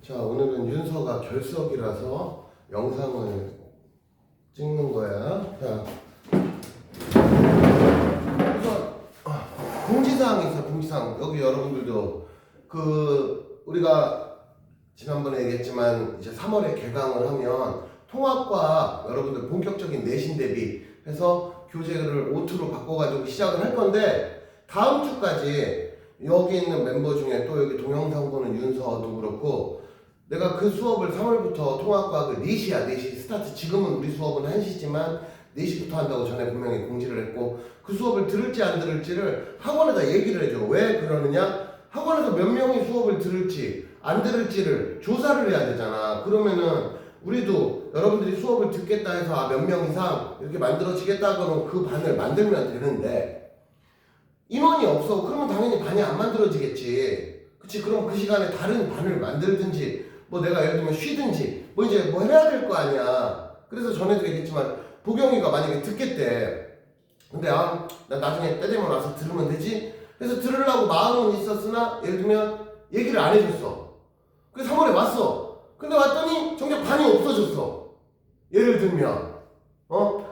자, 오늘은 윤서가 결석이라서 영상을 찍는 거야. 자, 우선 공지사항이 있어. 공지사항. 여기 여러분들도 우리가 지난번에 얘기했지만 이제 3월에 개강을 하면 통합과 여러분들 본격적인 내신 대비 해서 교재를 O2로 바꿔가지고 시작을 할 건데, 다음 주까지 여기 있는 멤버 중에 또 여기 동영상 보는 윤서도 그렇고, 내가 그 수업을 3월부터 통합과학을 4시야. 4시 스타트. 지금은 우리 수업은 1시지만 4시부터 한다고 전에 분명히 공지를 했고, 그 수업을 들을지 안 들을지를 학원에다 얘기를 해줘. 왜 그러느냐? 학원에서 몇 명이 수업을 들을지 안 들을지를 조사를 해야 되잖아. 그러면은 우리도 여러분들이 수업을 듣겠다 해서 몇 명 이상 이렇게 만들어지겠다 그러면 그 반을 만들면 되는데, 인원이 없어. 그러면 당연히 반이 안 만들어지겠지. 그치? 그럼 그 시간에 다른 반을 만들든지, 뭐 내가 예를 들면 쉬든지, 뭐 이제 뭐 해야 될 거 아니야. 그래서 전에도 얘기했지만, 보경이가 만약에 듣겠대. 근데 나 나중에 때 되면 와서 들으면 되지? 그래서 들으려고 마음은 있었으나, 예를 들면 얘기를 안 해줬어. 그래서 3월에 왔어. 근데 왔더니 정작 반이 없어졌어. 예를 들면.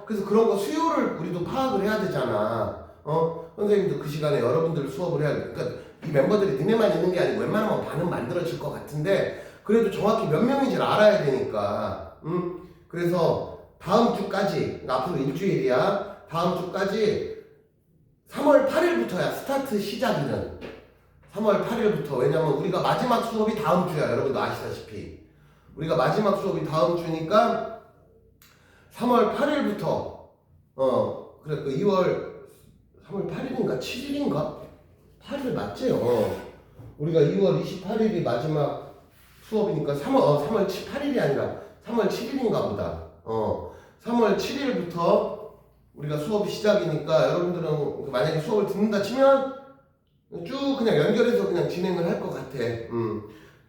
그래서 그런 거 수요를 우리도 파악을 해야 되잖아. 선생님도 그 시간에 여러분들 수업을 해야 돼. 그러니까 이 멤버들이 너네만 있는 게 아니고 웬만하면 반은 만들어질 것 같은데, 그래도 정확히 몇 명인지를 알아야 되니까. 그래서 다음 주까지, 그러니까 앞으로 일주일이야. 다음 주까지 3월 8일부터야 스타트 시작이는. 3월 8일부터. 왜냐면 우리가 마지막 수업이 다음 주야. 여러분도 아시다시피 우리가 마지막 수업이 다음 주니까 3월 8일부터 그래, 2월 3월 8일인가 7일인가? 8일 맞지? 우리가 2월 28일이 마지막 수업이니까 3월 8일이 아니라 3월 7일인가 보다. 3월 7일부터 우리가 수업이 시작이니까, 여러분들은 만약에 수업을 듣는다 치면 쭉 그냥 연결해서 그냥 진행을 할 것 같아.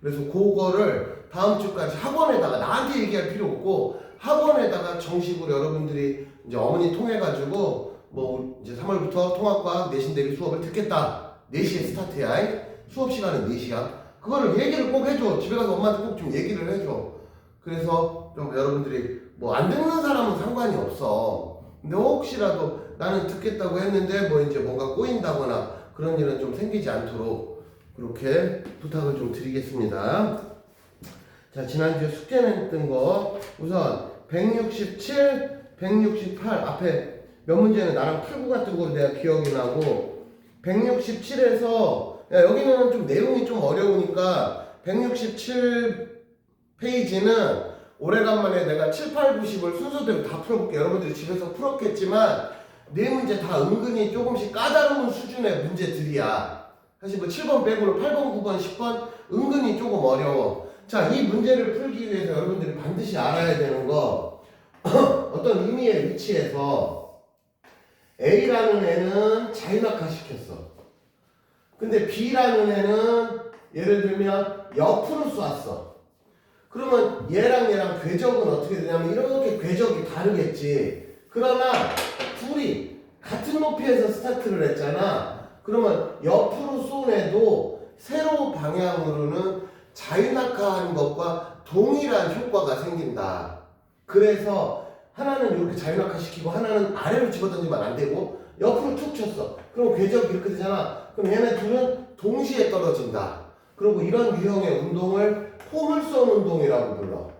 그래서 그거를 다음 주까지 학원에다가, 나한테 얘기할 필요 없고 학원에다가 정식으로 여러분들이 이제 어머니 통해가지고 뭐 이제 3월부터 통합과학 내신 대비 수업을 듣겠다. 4시에 스타트야. 수업 시간은 4시야. 그거를 얘기를 꼭 해줘. 집에 가서 엄마한테 꼭 좀 얘기를 해줘. 그래서 좀 여러분들이 뭐 안 듣는 사람은 상관이 없어. 근데 혹시라도 나는 듣겠다고 했는데 뭐 이제 뭔가 꼬인다거나 그런 일은 좀 생기지 않도록 그렇게 부탁을 좀 드리겠습니다. 자, 지난주에 숙제 냈던 거 우선 167, 168 앞에 몇 문제는 나랑 풀고 갔던 거로 내가 기억이 나고, 167에서 여기는 좀 내용이 좀 어려우니까 167페이지는 오래간만에 내가 7, 8, 90을 순서대로 다 풀어볼게. 여러분들이 집에서 풀었겠지만 네 문제 다 은근히 조금씩 까다로운 수준의 문제들이야. 사실 뭐 7번 빼고는 8번, 9번, 10번 은근히 조금 어려워. 자, 이 문제를 풀기 위해서 여러분들이 반드시 알아야 되는 거, 어떤 의미의 위치에서 A라는 애는 자유낙하 시켰어. 근데 B라는 애는 예를 들면 옆으로 쏘았어. 그러면 얘랑 궤적은 어떻게 되냐면 이렇게 궤적이 다르겠지. 그러나 둘이 같은 높이에서 스타트를 했잖아. 그러면 옆으로 쏜 애도 세로 방향으로는 자유낙하한 것과 동일한 효과가 생긴다. 그래서 하나는 이렇게 자유낙하 시키고 하나는 아래로 집어던지면 안 되고 옆으로 툭 쳤어. 그럼 궤적이 이렇게 되잖아. 그럼 얘네 둘은 동시에 떨어진다. 그리고 이런 유형의 운동을 포물선 운동이라고 불러.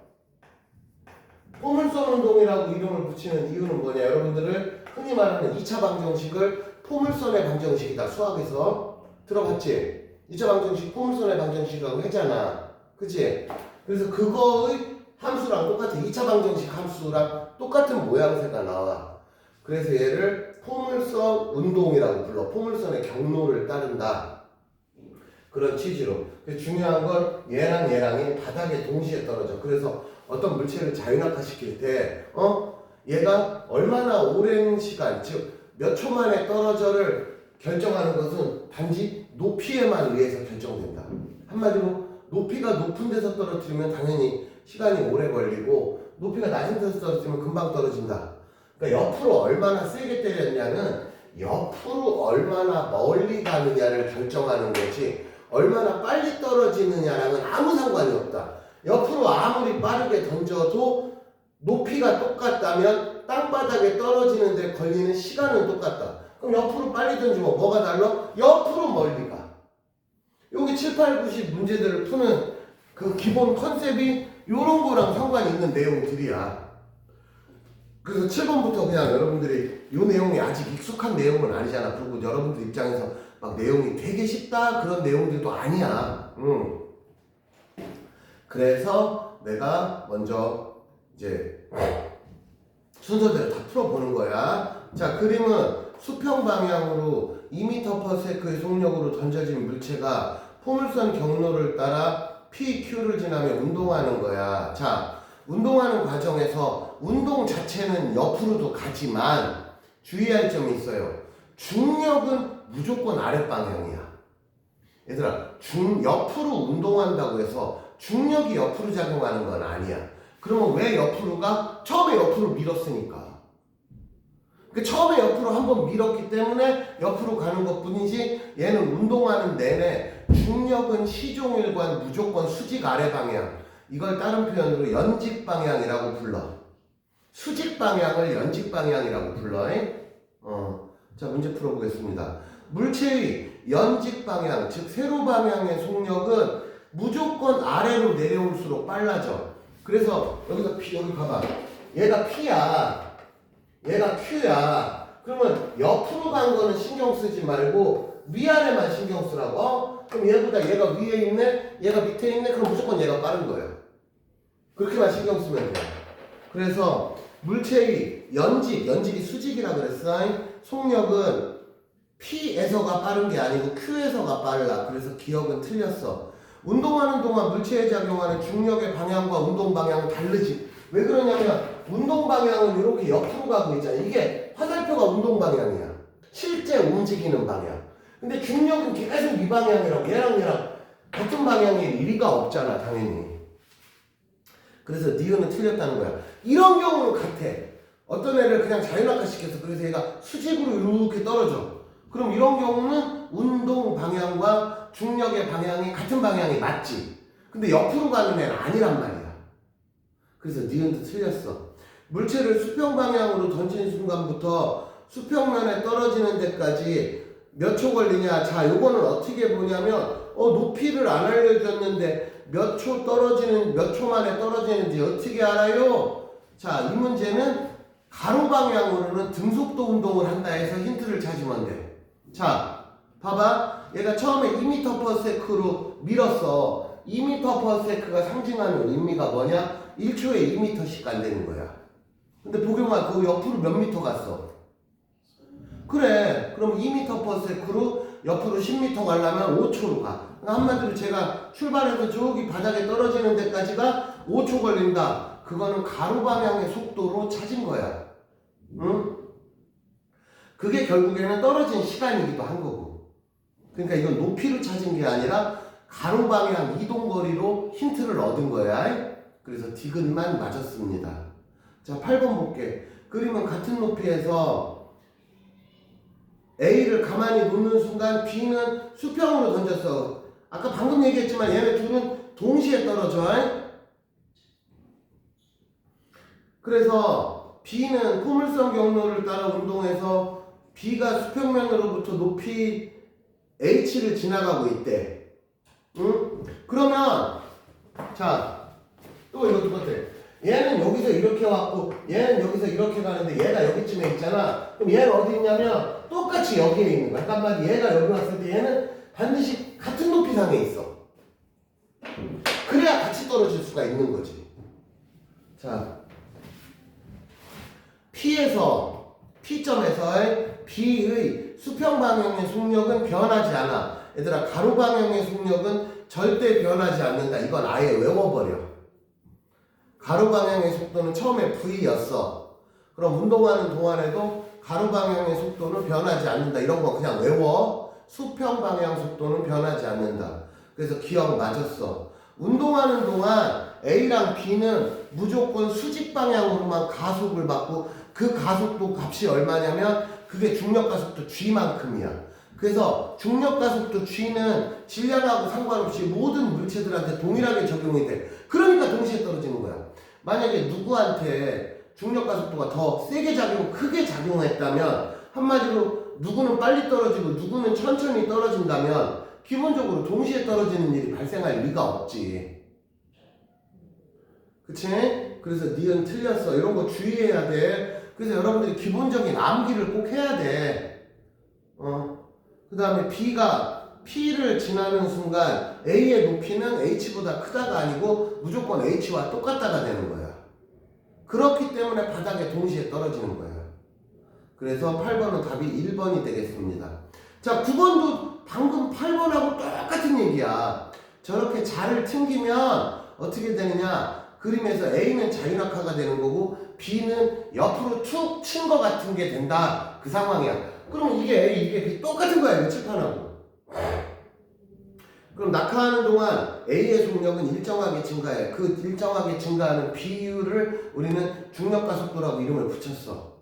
포물선 운동이라고 이름을 붙이는 이유는 뭐냐? 여러분들을 흔히 말하는 2차 방정식을 포물선의 방정식이다. 수학에서 들어봤지? 2차 방정식 포물선의 방정식이라고 하잖아. 그치? 그래서 그거의 함수랑 똑같아. 2차 방정식 함수랑 똑같은 모양새가 나와. 그래서 얘를 포물선 운동이라고 불러. 포물선의 경로를 따른다. 그런 취지로. 중요한 건 얘랑이 바닥에 동시에 떨어져. 그래서 어떤 물체를 자유낙하 시킬 때 얘가 얼마나 오랜 시간, 즉 몇 초 만에 떨어져를 결정하는 것은 단지 높이에만 의해서 결정된다. 한마디로 높이가 높은 데서 떨어뜨리면 당연히 시간이 오래 걸리고, 높이가 낮은 데서 떨어뜨리면 금방 떨어진다. 그러니까 옆으로 얼마나 세게 때렸냐는 옆으로 얼마나 멀리 가느냐를 결정하는 거지, 얼마나 빨리 떨어지느냐랑은 아무 상관이 없다. 옆으로 아무리 빠르게 던져도 높이가 똑같다면 땅바닥에 떨어지는데 걸리는 시간은 똑같다. 그럼 옆으로 빨리 던지면 뭐가 달라? 옆으로 멀리 가. 여기 7, 8, 90 문제들을 푸는 그 기본 컨셉이 요런 거랑 상관이 있는 내용들이야. 그래서 7번부터 그냥 여러분들이 요 내용이 아직 익숙한 내용은 아니잖아. 그리고 여러분들 입장에서 막 내용이 되게 쉽다 그런 내용들도 아니야. 그래서 내가 먼저 이제 순서대로 다 풀어보는 거야. 자, 그림은 수평 방향으로 2m/s의 속력으로 던져진 물체가 포물선 경로를 따라 PQ를 지나며 운동하는 거야. 자, 운동하는 과정에서 운동 자체는 옆으로도 가지만 주의할 점이 있어요. 중력은 무조건 아랫방향이야. 얘들아, 옆으로 운동한다고 해서 중력이 옆으로 작용하는 건 아니야. 그러면 왜 옆으로 가? 처음에 옆으로 밀었으니까. 처음에 옆으로 한번 밀었기 때문에 옆으로 가는 것 뿐이지, 얘는 운동하는 내내 중력은 시종일관 무조건 수직 아래 방향, 이걸 다른 표현으로 연직 방향이라고 불러. 수직 방향을 연직 방향이라고 불러. 자, 문제 풀어보겠습니다. 물체의 연직 방향, 즉 세로 방향의 속력은 무조건 아래로 내려올수록 빨라져. 그래서 여기서 여기 봐봐. 얘가 P야. 얘가 Q야. 그러면 옆으로 간 거는 신경 쓰지 말고 위아래만 신경 쓰라고. 그럼 얘보다 얘가 위에 있네, 얘가 밑에 있네, 그럼 무조건 얘가 빠른 거예요. 그렇게만 신경 쓰면 돼요. 그래서 물체의 연직이 수직이라 그랬어. 속력은 P에서가 빠른 게 아니고 Q에서가 빨라. 그래서 기억은 틀렸어. 운동하는 동안 물체에 작용하는 중력의 방향과 운동 방향은 다르지. 왜 그러냐면 운동 방향은 이렇게 옆으로 가고 있잖아. 이게 화살표가 운동 방향이야. 실제 움직이는 방향. 근데 중력은 계속 이 방향이라고. 얘랑 같은 방향일 리가 없잖아, 당연히. 그래서 니은은 틀렸다는 거야. 이런 경우는 같아. 어떤 애를 그냥 자유낙하 시켰어. 그래서 얘가 수직으로 이렇게 떨어져. 그럼 이런 경우는 운동 방향과 중력의 방향이 같은 방향이 맞지. 근데 옆으로 가는 애는 아니란 말이야. 그래서 니은도 틀렸어. 물체를 수평 방향으로 던진 순간부터 수평면에 떨어지는 데까지 몇 초 걸리냐. 자, 요거는 어떻게 보냐면 높이를 안 알려줬는데 몇 초 만에 떨어지는지 어떻게 알아요? 자, 이 문제는 가로 방향으로는 등속도 운동을 한다 해서 힌트를 찾으면 돼. 자, 봐봐. 얘가 처음에 2m/s로 밀었어. 2m/s가 상징하는 의미가 뭐냐? 1초에 2m씩 간다는 거야. 근데 복용아, 그 옆으로 몇 미터 갔어? 그래. 그럼 2m/s로 옆으로 10m 가려면 5초로 가. 그러니까 한마디로 제가 출발해서 저기 바닥에 떨어지는 데까지가 5초 걸린다. 그거는 가로 방향의 속도로 찾은 거야. 응? 그게 결국에는 떨어진 시간이기도 한 거고. 그러니까 이건 높이를 찾은 게 아니라 가로 방향 이동거리로 힌트를 얻은 거야. 그래서 디귿만 맞았습니다. 자, 8번 볼게. 그림은 같은 높이에서 A를 가만히 놓는 순간 B는 수평으로 던졌어. 아까 방금 얘기했지만 얘네 둘은 동시에 떨어져. 그래서 B는 포물선 경로를 따라 운동해서 B가 수평면으로부터 높이 H를 지나가고 있대. 응? 그러면 자, 또 이거 똑같아. 얘는 여기서 이렇게 왔고 얘는 여기서 이렇게 가는데 얘가 여기쯤에 있잖아. 그럼 얘는 어디 있냐면 똑같이 여기에 있는 거야. 한마디 얘가 여기 왔을 때 얘는 반드시 같은 높이상에 있어. 그래야 같이 떨어질 수가 있는 거지. 자, P점에서의 B의 수평 방향의 속력은 변하지 않아. 얘들아, 가로 방향의 속력은 절대 변하지 않는다. 이건 아예 외워버려. 가로 방향의 속도는 처음에 V였어. 그럼 운동하는 동안에도 가로 방향의 속도는 변하지 않는다. 이런 거 그냥 외워. 수평 방향 속도는 변하지 않는다. 그래서 기억 맞았어. 운동하는 동안 A랑 B는 무조건 수직 방향으로만 가속을 받고 그 가속도 값이 얼마냐면 그게 중력 가속도 G만큼이야. 그래서 중력 가속도 G는 질량하고 상관없이 모든 물체들한테 동일하게 적용이 돼. 그러니까 동시에 떨어지는 거야. 만약에 누구한테 중력 가속도가 더 세게 크게 작용했다면, 한마디로 누구는 빨리 떨어지고 누구는 천천히 떨어진다면 기본적으로 동시에 떨어지는 일이 발생할 리가 없지. 그치? 그래서 니은 틀렸어. 이런 거 주의해야 돼. 그래서 여러분들이 기본적인 암기를 꼭 해야 돼. 그 다음에 P를 지나는 순간 A의 높이는 H보다 크다가 아니고 무조건 H와 똑같다가 되는 거야. 그렇기 때문에 바닥에 동시에 떨어지는 거야. 그래서 8번은 답이 1번이 되겠습니다. 자, 9번도 방금 8번하고 똑같은 얘기야. 저렇게 자를 튕기면 어떻게 되느냐? 그림에서 A는 자유낙하가 되는 거고 B는 옆으로 툭 친 거 같은 게 된다. 그 상황이야. 그럼 이게 똑같은 거야. 이거 칠판하고. 그럼 낙하하는 동안 A의 속력은 일정하게 증가해. 그 일정하게 증가하는 비율을 우리는 중력가속도라고 이름을 붙였어.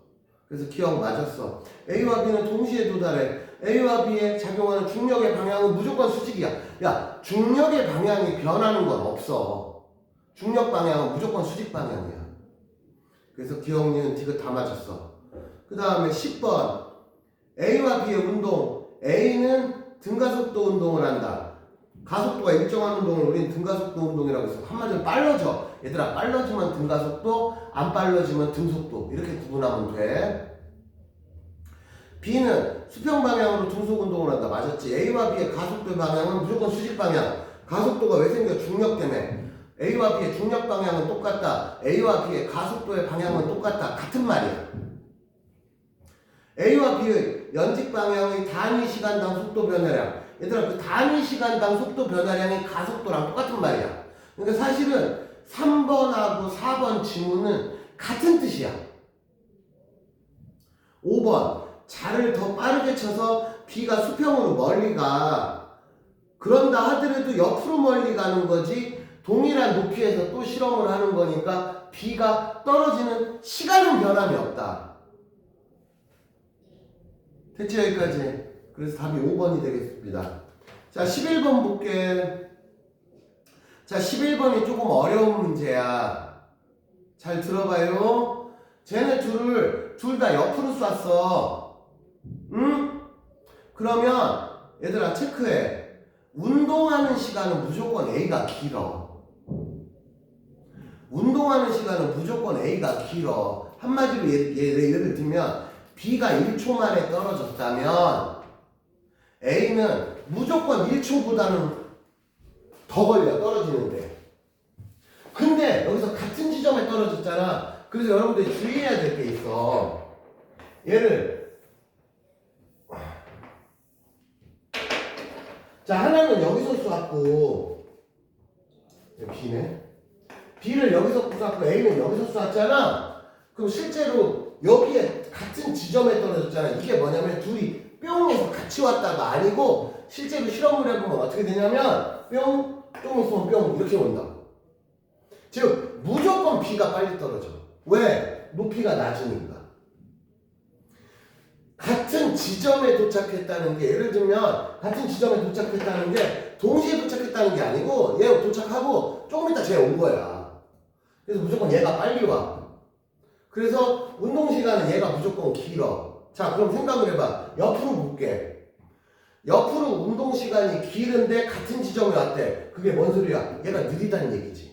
그래서 기억 맞았어. A와 B는 동시에 도달해. A와 B에 작용하는 중력의 방향은 무조건 수직이야. 야, 중력의 방향이 변하는 건 없어. 중력 방향은 무조건 수직 방향이야. 그래서 기억, 니은, 디귿 다 맞았어. 그 다음에 10번. A와 B의 운동. A는 등가속도 운동을 한다. 가속도가 일정한 운동을 우리는 등가속도 운동이라고 해서 한마디로 빨라져. 얘들아, 빨라지면 등가속도, 안 빨라지면 등속도. 이렇게 구분하면 돼. B는 수평 방향으로 등속 운동을 한다. 맞았지? A와 B의 가속도의 방향은 무조건 수직 방향. 가속도가 왜 생겨? 중력 때문에. A와 B의 중력 방향은 똑같다. A와 B의 가속도의 방향은 똑같다. 같은 말이야. A와 B의 연직 방향의 단위 시간당 속도 변화량. 얘들아, 그 단위 시간당 속도 변화량이 가속도랑 똑같은 말이야. 그러니까 사실은 3번하고 4번 지문은 같은 뜻이야. 5번. 자를 더 빠르게 쳐서 B가 수평으로 멀리 가. 그런다 하더라도 옆으로 멀리 가는 거지 동일한 높이에서 또 실험을 하는 거니까 B가 떨어지는 시간은 변함이 없다. 됐지? 여기까지. 그래서 답이 5번이 되겠습니다. 자, 11번 볼게. 자, 11번이 조금 어려운 문제야. 잘 들어봐요. 쟤네 둘 다 옆으로 쐈어. 응? 그러면 얘들아 체크해. 운동하는 시간은 무조건 A가 길어. 운동하는 시간은 무조건 A가 길어. 한마디로 예를 들면 B가 1초 만에 떨어졌다면 A는 무조건 1초보다는 더 걸려, 떨어지는데. 근데 여기서 같은 지점에 떨어졌잖아. 그래서 여러분들이 주의해야 될 게 있어. 얘를 자, 하나는 여기서 쐈고 B네. B를 여기서 쐈고 A는 여기서 쐈잖아. 그럼 실제로 여기에 같은 지점에 떨어졌잖아. 이게 뭐냐면 둘이 뿅에서 같이 왔다가 아니고 실제로 실험을 해보면 어떻게 되냐면 뿅, 좀 있으면 뿅 이렇게 온다고. 즉 무조건 B가 빨리 떨어져. 왜? 높이가 낮으니까. 같은 지점에 도착했다는 게, 예를 들면 같은 지점에 도착했다는 게 동시에 도착했다는 게 아니고 얘 도착하고 조금 있다 쟤 온 거야. 그래서 무조건 얘가 빨리 와. 그래서 운동시간은 얘가 무조건 길어. 자, 그럼 생각을 해봐. 옆으로 볼게. 옆으로 운동시간이 길은데 같은 지점에 왔대. 그게 뭔 소리야? 얘가 느리다는 얘기지.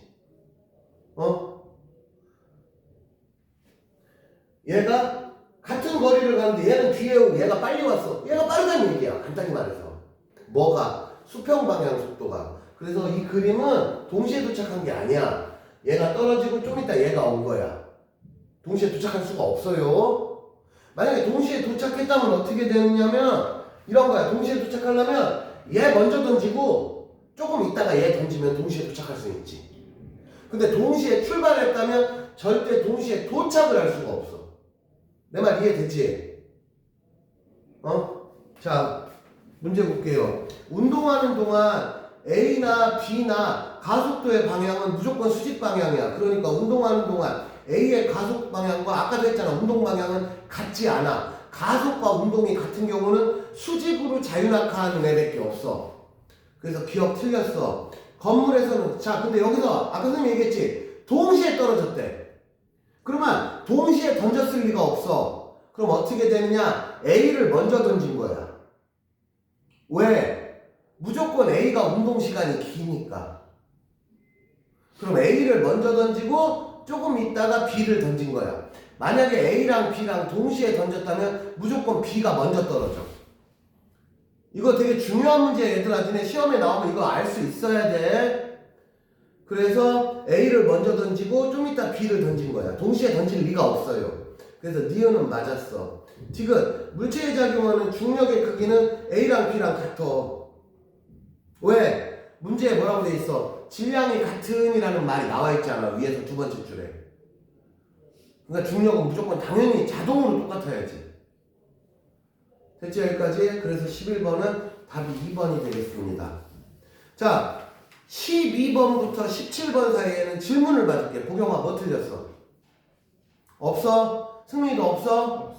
얘가 같은 거리를 가는데 얘는 뒤에 오고 얘가 빨리 왔어. 얘가 빠르다는 얘기야. 간단히 말해서. 뭐가? 수평 방향 속도가. 그래서 이 그림은 동시에 도착한 게 아니야. 얘가 떨어지고 좀 이따 얘가 온 거야. 동시에 도착할 수가 없어요. 만약에 동시에 도착했다면 어떻게 되느냐면 이런 거야. 동시에 도착하려면 얘 먼저 던지고 조금 있다가 얘 던지면 동시에 도착할 수 있지. 근데 동시에 출발했다면 절대 동시에 도착을 할 수가 없어. 내 말 이해되지? 자, 문제 볼게요. 운동하는 동안 A나 B나 가속도의 방향은 무조건 수직 방향이야. 그러니까 운동하는 동안 A의 가속 방향과 아까도 했잖아. 운동 방향은 같지 않아. 가속과 운동이 같은 경우는 수직으로 자유낙하하는 애밖에 없어. 그래서 기억 틀렸어. 건물에서는 자 근데 여기서 아까 선생님이 얘기했지 동시에 떨어졌대. 그러면 동시에 던졌을 리가 없어. 그럼 어떻게 되느냐? A를 먼저 던진 거야. 왜? 무조건 A가 운동 시간이 기니까. 그럼 A를 먼저 던지고 조금 있다가 B를 던진 거야. 만약에 A랑 B랑 동시에 던졌다면 무조건 B가 먼저 떨어져. 이거 되게 중요한 문제야 얘들아. 니네 시험에 나오면 이거 알 수 있어야 돼. 그래서 A를 먼저 던지고 좀 이따 B를 던진 거야. 동시에 던질 리가 없어요. 그래서 니은은 맞았어. 지금 물체에 작용하는 중력의 크기는 A랑 B랑 같아. 왜? 문제에 뭐라고 돼 있어? 질량이 같은이라는 말이 나와 있잖아. 위에서 두 번째 줄에. 그러니까 중력은 무조건 당연히 자동으로 똑같아야지. 됐지 여기까지? 그래서 11번은 답이 2번이 되겠습니다. 자, 12번부터 17번 사이에는 질문을 받을게. 보경아 뭐 틀렸어? 없어? 승민이도 없어?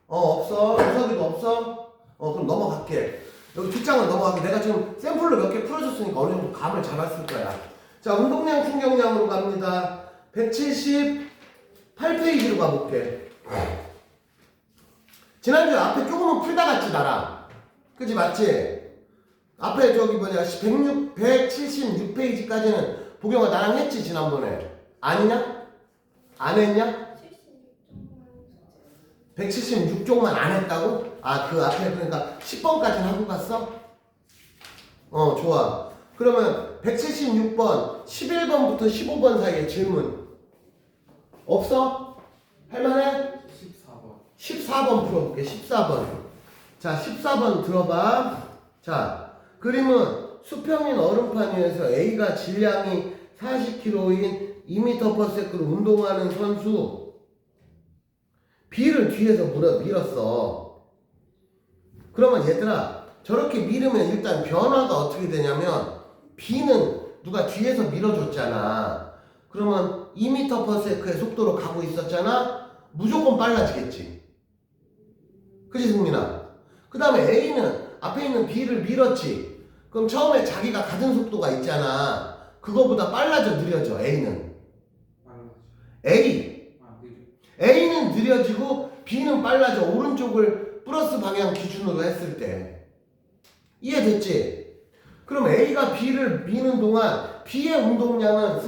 없어. 우석이도 없어? 그럼 넘어갈게. 여기 뒷장은 넘어가게. 내가 지금 샘플로 몇 개 풀어줬으니까 어느 정도 감을 잡았을 거야. 자, 운동량 충격량으로 갑니다. 178페이지로 가볼게. 지난주에 앞에 조금은 풀다 갔지 나랑. 그치 맞지? 앞에 저기 뭐냐 176페이지까지는 보경아 나랑 했지 지난번에. 아니냐? 안 했냐? 176쪽만 안 했다고? 아, 그 앞에 그러니까 10번까지는 하고 갔어? 좋아. 그러면 176번, 11번부터 15번 사이에 질문 없어? 할만해? 14번 풀어볼게. 14번. 자, 14번 들어봐. 자, 그림은 수평인 얼음판 위에서 A가 질량이 40kg인 2m/s로 운동하는 선수 B를 뒤에서 밀었어. 그러면 얘들아 저렇게 밀으면 일단 변화가 어떻게 되냐면 B는 누가 뒤에서 밀어줬잖아. 그러면 2m/s의 속도로 가고 있었잖아. 무조건 빨라지겠지. 그치 승민아? 그 다음에 A는 앞에 있는 B를 밀었지. 그럼 처음에 자기가 가진 속도가 있잖아. 그거보다 빨라져 느려져 A는. A는 느려지고 B는 빨라져. 오른쪽을 플러스 방향 기준으로 했을 때. 이해됐지? 그럼 A가 B를 미는 동안 B의 운동량은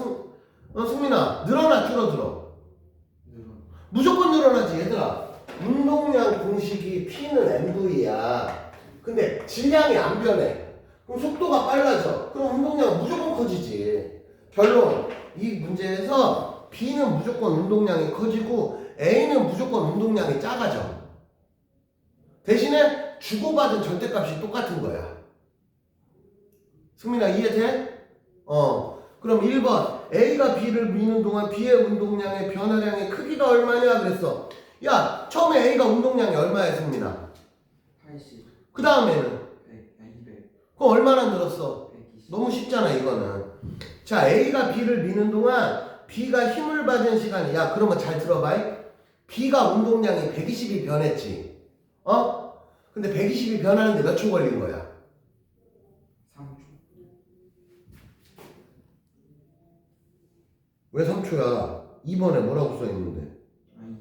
승민아 늘어나 줄어들어? 무조건 늘어나지 얘들아. 운동량 공식이 P는 mv야. 근데 질량이 안 변해. 그럼 속도가 빨라져. 그럼 운동량은 무조건 커지지. 결론. 이 문제에서 B는 무조건 운동량이 커지고 A는 무조건 운동량이 작아져. 대신에 주고받은 절대값이 똑같은 거야. 승민아 이해돼? 그럼 1번 A가 B를 미는 동안 B의 운동량의 변화량의 크기가 얼마냐 그랬어. 야 처음에 A가 운동량이 얼마야 승민아? 80. 그 다음에는? 200. 그럼 얼마나 늘었어? 120. 너무 쉽잖아 이거는. 자 A가 B를 미는 동안 B가 힘을 받은 시간이 야 그러면 잘 들어봐. B가 운동량이 120이 변했지. 근데 120이 변하는데 몇 초 걸린 거야? 3초. 왜 3초야? 2번에 뭐라고 써있는데?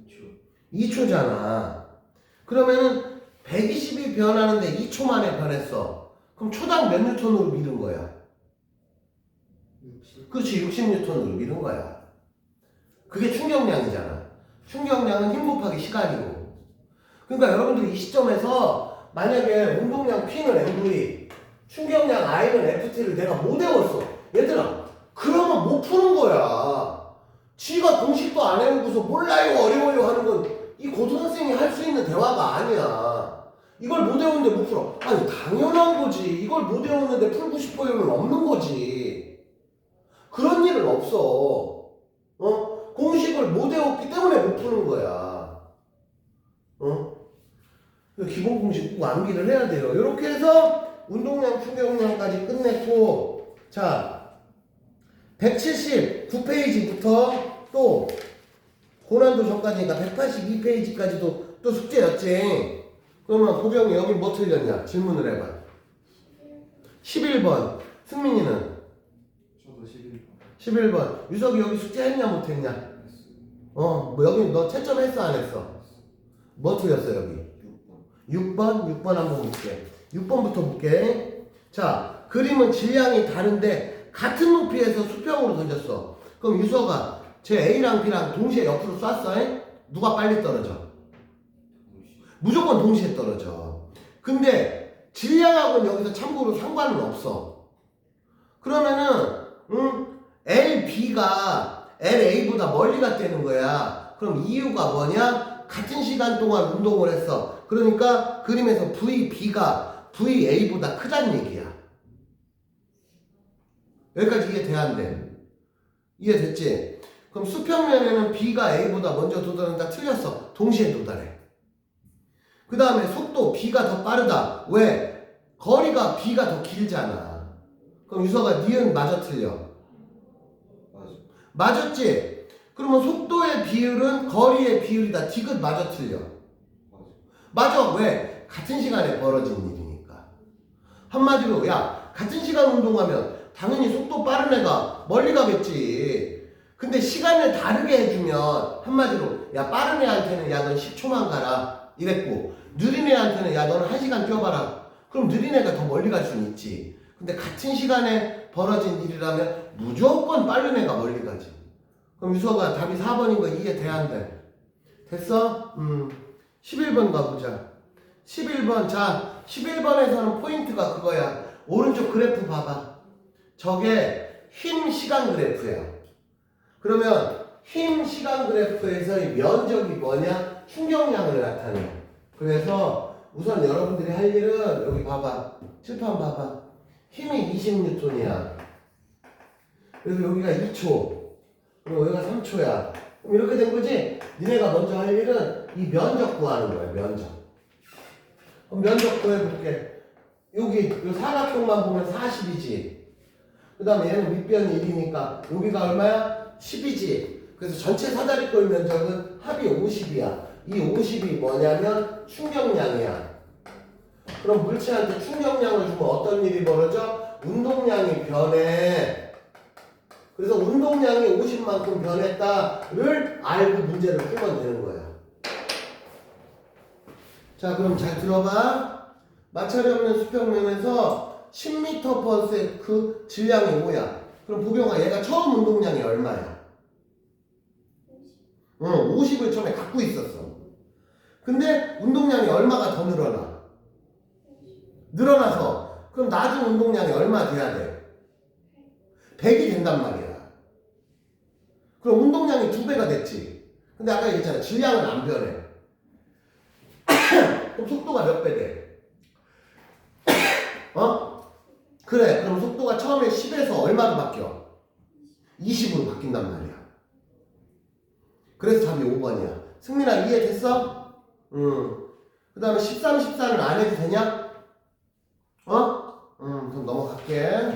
2초. 2초잖아. 그러면은 120이 변하는데 2초 만에 변했어. 그럼 초당 몇 뉴턴으로 미는 거야? 60. 그렇지 60뉴턴으로 미는 거야. 그게 충격량이잖아. 충격량은 힘 곱하기 시간이고. 그러니까 여러분들이 이 시점에서 만약에 운동량 P는 mv, 충격량 I는 ft를 내가 못 외웠어. 얘들아 그러면 못 푸는 거야. 지가 공식도 안 외우고서 몰라요 어려워요 하는 건 이 고등학생이 할 수 있는 대화가 아니야. 이걸 못 외우는데 못 풀어. 아니 당연한 거지. 이걸 못 외우는데 풀고 싶어요는 없는 거지. 그런 일은 없어. 공식을 못 외웠기 때문에 못 푸는 거야. 기본 공식 꼭 암기를 해야 돼요. 이렇게 해서 운동량, 충격량까지 끝냈고, 자 179페이지부터 또 고난도 전까지니까 182페이지까지도 또 숙제였지. 그러면 보경이 여기 뭐 틀렸냐? 질문을 해봐. 11번. 승민이는? 저도 11번. 11번. 유석이 여기 숙제했냐 못했냐? 뭐 여기 너 채점 했어 안 했어? 뭐 틀렸어 여기? 6번? 6번 한번 볼게. 6번부터 볼게. 자, 그림은 질량이 다른데 같은 높이에서 수평으로 던졌어. 그럼 유서가 제 A랑 B랑 동시에 옆으로 쐈어. 누가 빨리 떨어져? 무조건 동시에 떨어져. 근데 질량하고는 여기서 참고로 상관은 없어. 그러면은 LB가 LA보다 멀리 갔다는 거야. 그럼 이유가 뭐냐? 같은 시간 동안 운동을 했어. 그러니까 그림에서 VB가 VA보다 크다는 얘기야. 여기까지 이해돼 안 돼? 이해됐지? 그럼 수평면에는 B가 A보다 먼저 도달한다. 틀렸어. 동시에 도달해. 그 다음에 속도 B가 더 빠르다. 왜? 거리가 B가 더 길잖아. 그럼 유서가 니은 맞아 틀려? 맞아. 맞았지? 그러면 속도의 비율은 거리의 비율이 다 디귿 맞아 틀려? 맞아. 왜? 같은 시간에 벌어진 일이니까. 한마디로 야 같은 시간 운동하면 당연히 속도 빠른 애가 멀리 가겠지. 근데 시간을 다르게 해주면 한마디로 야 빠른 애한테는 야 넌 10초만 가라 이랬고 느린 애한테는 야 너는 1시간 뛰어봐라. 그럼 느린 애가 더 멀리 갈 수는 있지. 근데 같은 시간에 벌어진 일이라면 무조건 빠른 애가 멀리 가지. 그럼 유서가 답이 4번인 거 이해돼야 한대. 됐어? 11번 가보자. 11번. 자, 11번에서는 포인트가 그거야. 오른쪽 그래프 봐봐. 저게 흰 시간 그래프야. 그러면 흰 시간 그래프에서의 면적이 뭐냐? 충격량을 나타내. 그래서 우선 여러분들이 할 일은 여기 봐봐. 칠판 봐봐. 힘이 20N이야. 그래서 여기가 2초. 그리고 여기가 3초야. 그럼 이렇게 된 거지? 니네가 먼저 할 일은 이 면적 구하는 거야, 면적. 그럼 면적 구해볼게. 여기 이 사각형만 보면 40이지. 그 다음에 얘는 윗변이 1이니까 여기가 얼마야? 10이지. 그래서 전체 사다리꼴 면적은 합이 50이야. 이 50이 뭐냐면 충격량이야. 그럼 물체한테 충격량을 주면 어떤 일이 벌어져? 운동량이 변해. 그래서 운동량이 50만큼 변했다를 알고 문제를 풀면 되는 거야. 자, 그럼 잘 들어봐. 마찰이 없는 수평면에서 10m/s 질량이 5야. 그럼 보경아 얘가 처음 운동량이 얼마야? 50을 처음에 갖고 있었어. 근데 운동량이 얼마가 더 늘어나? 늘어나서 그럼 낮은 운동량이 얼마 돼야 돼? 100이 된단 말이야. 그럼 운동량이 2배가 됐지. 근데 아까 얘기했잖아. 질량은 안 변해. 그럼 속도가 몇 배 돼? 그래. 그럼 속도가 처음에 10에서 얼마로 바뀌어? 20으로 바뀐단 말이야. 그래서 답이 5번이야. 승민아 이해됐어? 그 다음에 13, 14는 안 해도 되냐? 그럼 넘어갈게.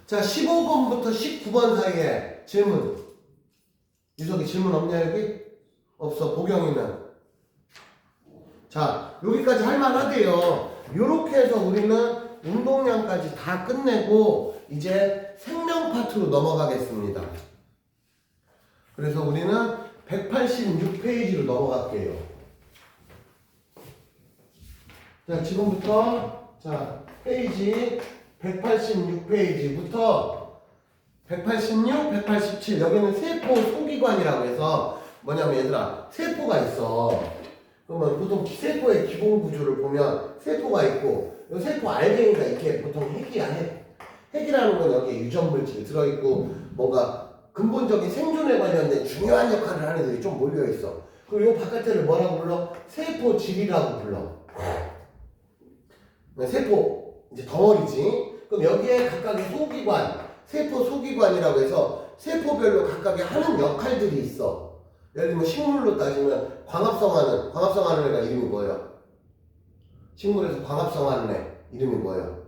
자, 15번부터 19번 사이에 질문. 유석이 질문 없냐 여기? 없어. 보경이는. 자, 여기까지 할만하대요. 요렇게 해서 우리는 운동량까지 다 끝내고 이제 생명 파트로 넘어가겠습니다. 그래서 우리는 186페이지로 넘어갈게요. 자, 지금부터 자 페이지 186페이지부터 186, 187 여기는 세포 소기관이라고 해서 뭐냐면 얘들아 세포가 있어. 그러면 보통 세포의 기본 구조를 보면 세포가 있고 이 세포 알갱이가 이렇게 보통 핵이야. 핵이라는 건 여기에 유전물질이 들어있고 뭔가 근본적인 생존에 관련된 중요한 역할을 하는 애들이 좀 몰려있어. 그리고 이 바깥에를 뭐라고 불러? 세포질이라고 불러. 세포 이제 덩어리지. 그럼 여기에 각각의 소기관, 세포 소기관이라고 해서 세포별로 각각의 하는 역할들이 있어. 예를 들면 식물로 따지면 광합성하는 애가 이름이 뭐예요? 식물에서 광합성하는 애 이름이 뭐예요?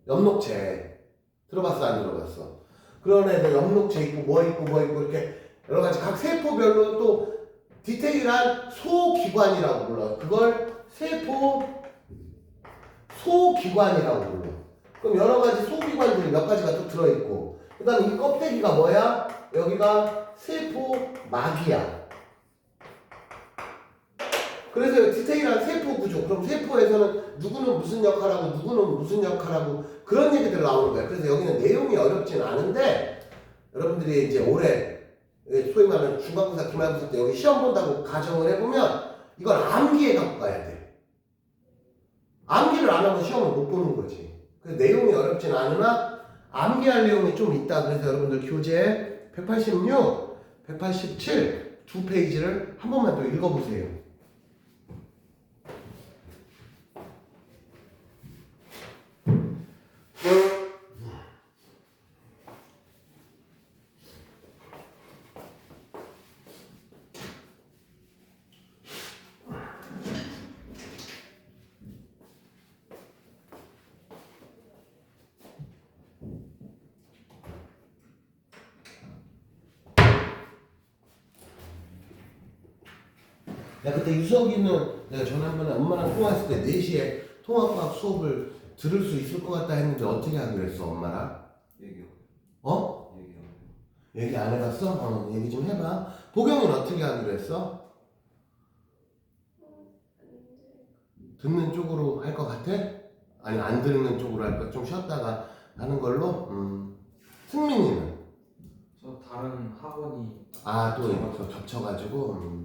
엽록체. 들어봤어 안 들어봤어? 그런 애들 엽록체 있고 뭐 있고 이렇게 여러 가지 각 세포별로 또 디테일한 소기관이라고 불러. 그걸 세포 소기관이라고 불러. 그럼 여러 가지 소기관들이 몇 가지가 또 들어있고, 그 다음에 이 껍데기가 뭐야? 여기가 세포막이야. 그래서 디테일한 세포 구조. 그럼 세포에서는 누구는 무슨 역할하고 누구는 무슨 역할하고 그런 얘기들 나오는 거야. 그래서 여기는 내용이 어렵진 않은데 여러분들이 이제 올해 소위 말하는 중간고사, 기말고사 때 여기 시험 본다고 가정을 해보면 이걸 암기해 갖고 가야 돼. 암기를 안 하면 시험을 못 보는 거지. 그래서 내용이 어렵진 않으나 암기할 내용이 좀 있다. 그래서 여러분들 교재 186, 187 두 페이지를 한 번만 더 읽어보세요. 내가 그때 유석이는 내가 전화 한 번에 엄마랑 통화했을 때 4시에 통합과학 수업을 들을 수 있을 것 같다 했는데 어떻게 하기로 했어, 엄마랑? 얘기요. 어? 얘기요. 얘기 안 해봤어? 얘기 좀 해봐. 보경은 어떻게 하기로 했어? 듣는 쪽으로 할 것 같아? 아니 안 듣는 쪽으로 할까? 좀 쉬었다가 하는 걸로? 승민이는? 저 다른 학원이 아, 또 겹쳐가지고?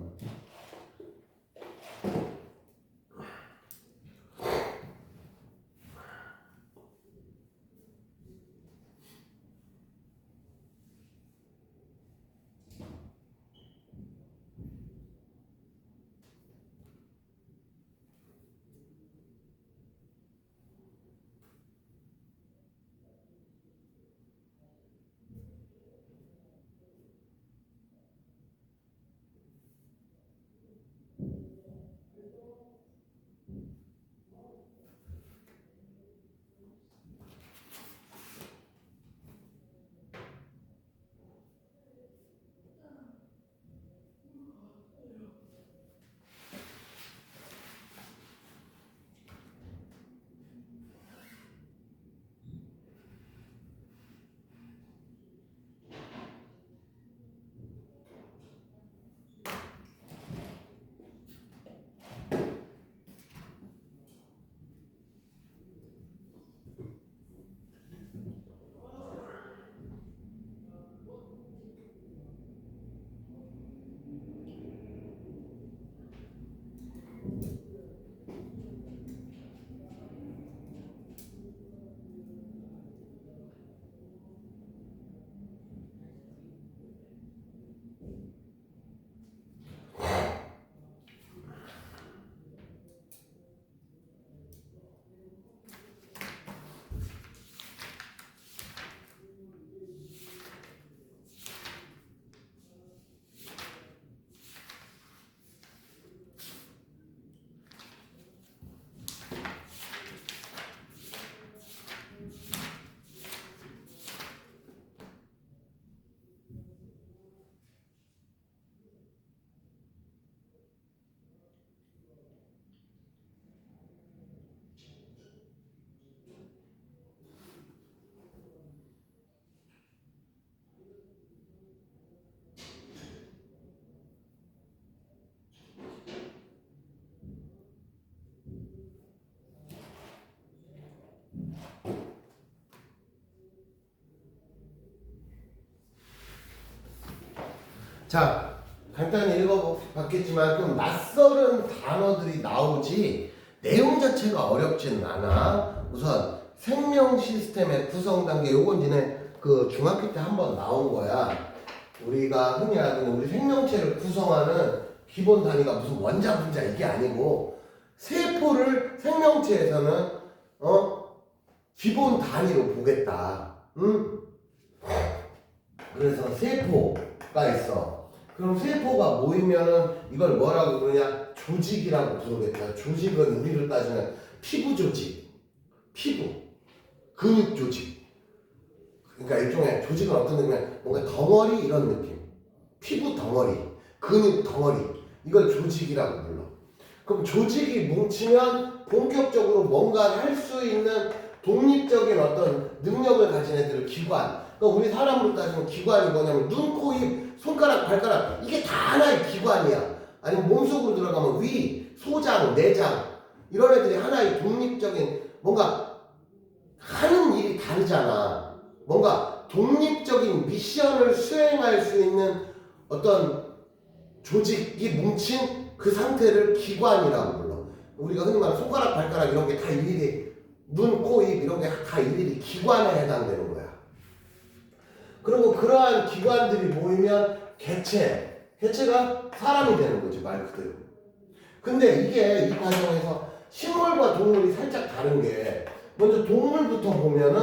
자, 간단히 읽어봤겠지만 좀 낯설은 단어들이 나오지 내용 자체가 어렵지는 않아. 우선 생명 시스템의 구성 단계, 요건 니네 그 중학교 때 한번 나온 거야. 우리가 흔히 알고 있는 우리 생명체를 구성하는 기본 단위가 무슨 원자, 분자 이게 아니고 세포를 생명체에서는 기본 단위로 보겠다. 응? 그래서 세포가 있어. 그럼 세포가 모이면은 이걸 뭐라고 그러냐? 조직이라고 부르겠다. 조직은 우리를 따지면 피부 조직, 피부, 근육 조직. 그러니까 일종의 조직은 어떤 느낌이냐? 뭔가 덩어리 이런 느낌. 피부 덩어리, 근육 덩어리. 이걸 조직이라고 불러. 그럼 조직이 뭉치면 본격적으로 뭔가를 할 수 있는 독립적인 어떤 능력을 가진 애들을 기관. 그러니까 우리 사람으로 따지면 기관이 뭐냐면 눈, 코, 입, 손가락, 발가락 이게 다 하나의 기관이야. 아니면 몸속으로 들어가면 위, 소장, 내장 이런 애들이 하나의 독립적인 뭔가 하는 일이 다르잖아. 뭔가 독립적인 미션을 수행할 수 있는 어떤 조직이 뭉친 그 상태를 기관이라고 불러. 우리가 흔히 말하는 손가락, 발가락 이런 게 다 일일이 눈, 코, 입 이런 게 다 일일이 기관에 해당되는 거야. 그리고 그러한 기관들이 모이면 개체가 사람이 되는 거지, 말 그대로. 근데 이게 이 과정에서 식물과 동물이 살짝 다른 게 먼저 동물부터 보면은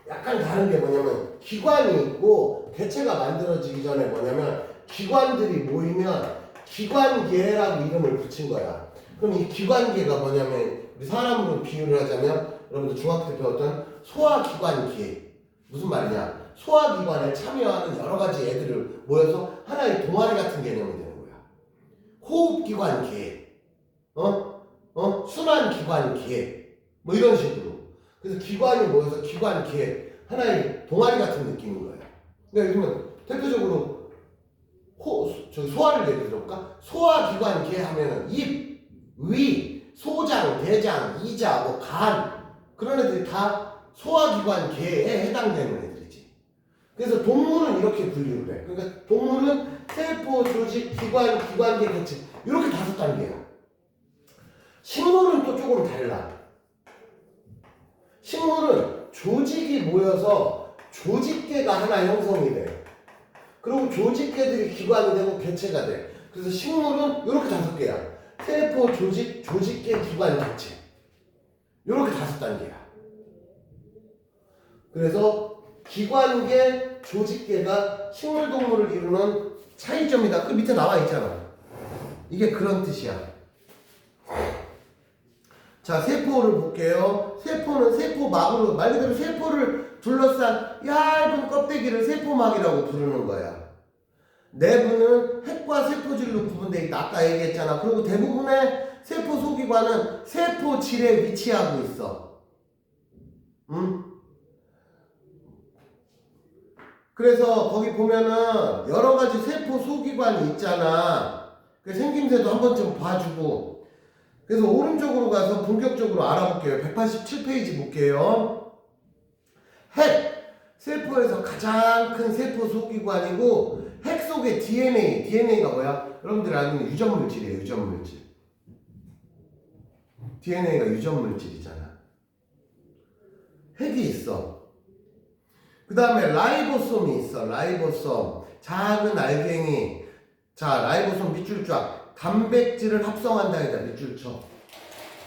약간 다른 게 뭐냐면 기관이 있고 개체가 만들어지기 전에 뭐냐면 기관들이 모이면 기관계라고 이름을 붙인 거야. 그럼 이 기관계가 뭐냐면 우리 사람으로 비유를 하자면 여러분들 중학교 때 배웠던 소화기관계. 무슨 말이냐? 소화기관에 참여하는 여러 가지 애들을 모여서 하나의 동아리 같은 개념이 되는 거야. 호흡기관계, 순환기관계, 뭐 이런 식으로. 그래서 기관이 모여서 기관계, 하나의 동아리 같은 느낌인 거야. 그러니까 그러면 대표적으로 소화를 예를 들어볼까? 소화기관계 하면은 입, 위, 소장, 대장, 이자, 뭐 간 그런 애들이 다 소화기관계에 해당되는 애들이지. 그래서 동물은 이렇게 분류를 해. 그러니까 동물은 세포, 조직, 기관, 기관계, 개체 이렇게 5단계야. 식물은 또 조금 달라. 식물은 조직이 모여서 조직계가 하나 형성이 돼. 그리고 조직계들이 기관이 되고 개체가 돼. 그래서 식물은 이렇게 5개야. 세포, 조직, 조직계, 기관, 개체. 이렇게 5단계야. 그래서 기관계, 조직계가 식물, 동물을 이루는 차이점이다. 그 밑에 나와 있잖아. 이게 그런 뜻이야. 자, 세포를 볼게요. 세포는 세포막으로, 말 그대로 세포를 둘러싼 얇은 껍데기를 세포막이라고 부르는 거야. 내부는 핵과 세포질로 구분되어 있다. 아까 얘기했잖아. 그리고 대부분의 세포 소기관은 세포질에 위치하고 있어. 그래서 거기 보면은 여러 가지 세포 소기관이 있잖아. 그 생김새도 한 번쯤 봐주고. 그래서 오른쪽으로 가서 본격적으로 알아볼게요. 187페이지 볼게요. 핵! 세포에서 가장 큰 세포 소기관이고 핵 속에 DNA가 뭐야? 여러분들이 아는 유전물질이에요. 유전물질. DNA가 유전물질이잖아. 핵이 있어. 그 다음에 라이보솜이 있어. 라이보솜. 작은 알갱이. 자, 라이보솜 밑줄 쫙. 단백질을 합성한다. 밑줄 쳐.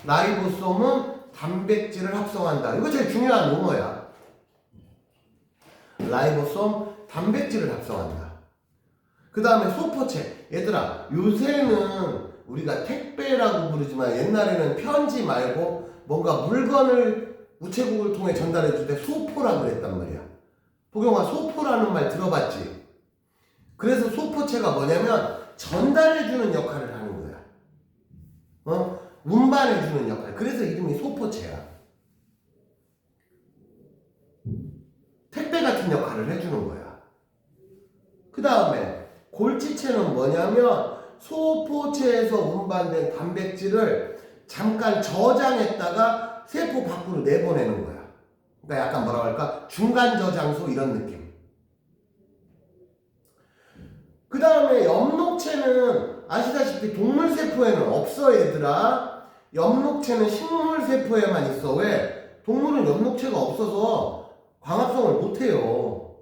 라이보솜은 단백질을 합성한다. 이거 제일 중요한 용어야. 라이보솜 단백질을 합성한다. 그 다음에 소포체. 얘들아, 요새는 우리가 택배라고 부르지만 옛날에는 편지 말고 뭔가 물건을 우체국을 통해 전달해 줄 때 소포라고 그랬단 말이야. 보경아, 소포라는 말 들어봤지? 그래서 소포체가 뭐냐면 전달해주는 역할을 하는 거야. 운반해주는 역할. 그래서 이름이 소포체야. 택배 같은 역할을 해주는 거야. 그 다음에 골지체는 뭐냐면 소포체에서 운반된 단백질을 잠깐 저장했다가 세포 밖으로 내보내는 거야. 그러니까 약간 뭐라고 할까? 중간 저장소 이런 느낌. 그 다음에 엽록체는 아시다시피 동물세포에는 없어 얘들아. 엽록체는 식물세포에만 있어. 왜? 동물은 엽록체가 없어서 광합성을 못해요.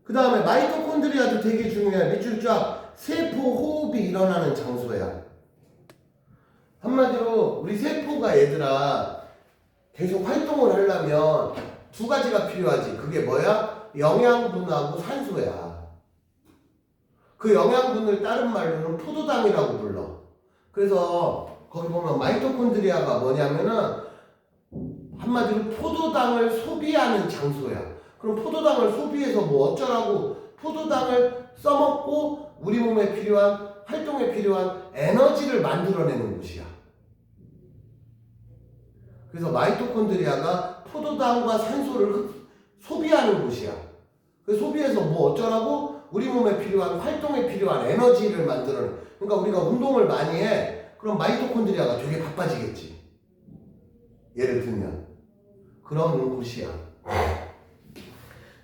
그 다음에 마이토콘드리아도 되게 중요해. 밑줄 쫙. 세포 호흡이 일어나는 장소야. 한마디로 우리 세포가 얘들아 계속 활동을 하려면 2가지가 필요하지. 그게 뭐야? 영양분하고 산소야. 그 영양분을 다른 말로는 포도당이라고 불러. 그래서 거기 보면 마이토콘드리아가 뭐냐면은 한마디로 포도당을 소비하는 장소야. 그럼 포도당을 소비해서 뭐 어쩌라고 포도당을 써먹고 우리 몸에 필요한 활동에 필요한 에너지를 만들어내는 곳이야. 그래서 마이토콘드리아가 포도당과 산소를 소비하는 곳이야. 그 소비해서 뭐 어쩌라고? 우리 몸에 필요한 활동에 필요한 에너지를 만들어내. 그러니까 우리가 운동을 많이 해. 그럼 마이토콘드리아가 되게 바빠지겠지. 예를 들면 그런 곳이야.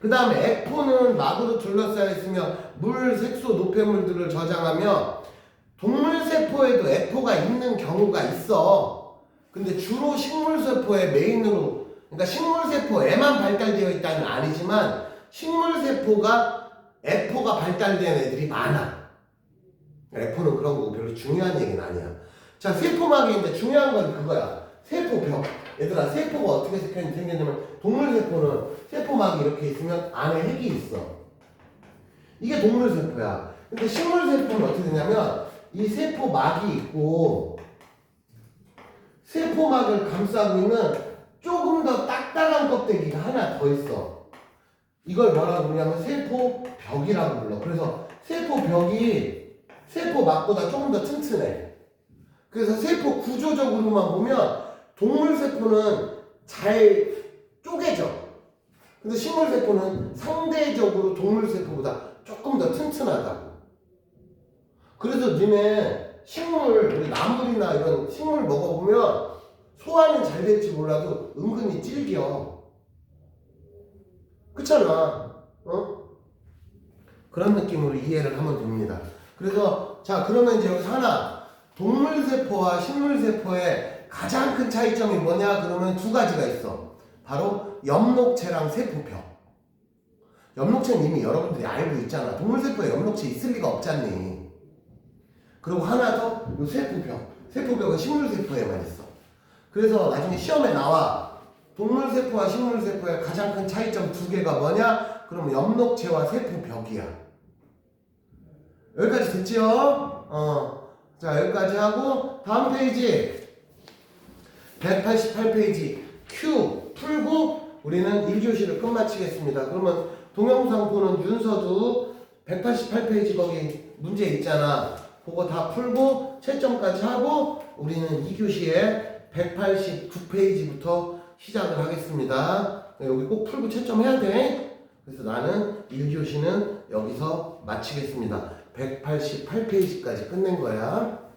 그 다음에 에포는 막으로 둘러싸여 있으며 물, 색소, 노폐물들을 저장하며 동물세포에도 에포가 있는 경우가 있어. 근데 주로 식물세포의 메인으로, 그러니까 식물세포에만 발달되어 있다는 아니지만 식물세포가 에포가 발달된 애들이 많아. 에포는 그런 거고 별로 중요한 얘기는 아니야. 자, 세포막인데 중요한 건 그거야. 세포벽. 얘들아, 세포가 어떻게 생겼냐면 동물세포는 세포막이 이렇게 있으면 안에 핵이 있어. 이게 동물세포야. 근데 식물세포는 어떻게 되냐면 이 세포막이 있고 세포막을 감싸고 있는 조금 더 딱딱한 껍데기가 하나 더 있어. 이걸 뭐라고 부르냐면 세포벽이라고 불러. 그래서 세포벽이 세포막보다 조금 더 튼튼해. 그래서 세포 구조적으로만 보면 동물세포는 잘 쪼개져. 근데 식물세포는 상대적으로 동물세포보다 조금 더 튼튼하다고. 그래서 니네 식물, 우리 나물이나 이런 식물 먹어보면 소화는 잘 될지 몰라도 은근히 질겨. 그렇잖아. 어? 그런 느낌으로 이해를 하면 됩니다. 그래서 자, 그러면 이제 여기서 하나, 동물세포와 식물세포의 가장 큰 차이점이 뭐냐? 그러면 두 가지가 있어. 바로 엽록체랑 세포벽. 엽록체는 이미 여러분들이 알고 있잖아. 동물세포에 엽록체 있을 리가 없잖니. 그리고 하나 더, 요 세포벽. 세포벽은 식물세포에만 있어. 그래서 나중에 시험에 나와. 동물세포와 식물세포의 가장 큰 차이점 두 개가 뭐냐? 그러면 엽록체와 세포벽이야. 여기까지 됐지요? 자, 여기까지 하고 다음 페이지 188페이지 Q 풀고 우리는 1교시를 끝마치겠습니다. 그러면 동영상 보는 윤서도 188페이지 거기 문제 있잖아. 그거 다 풀고 채점까지 하고 우리는 2교시에 189페이지부터 시작을 하겠습니다. 여기 꼭 풀고 채점해야 돼. 그래서 나는 1교시는 여기서 마치겠습니다. 188페이지까지 끝낸 거야.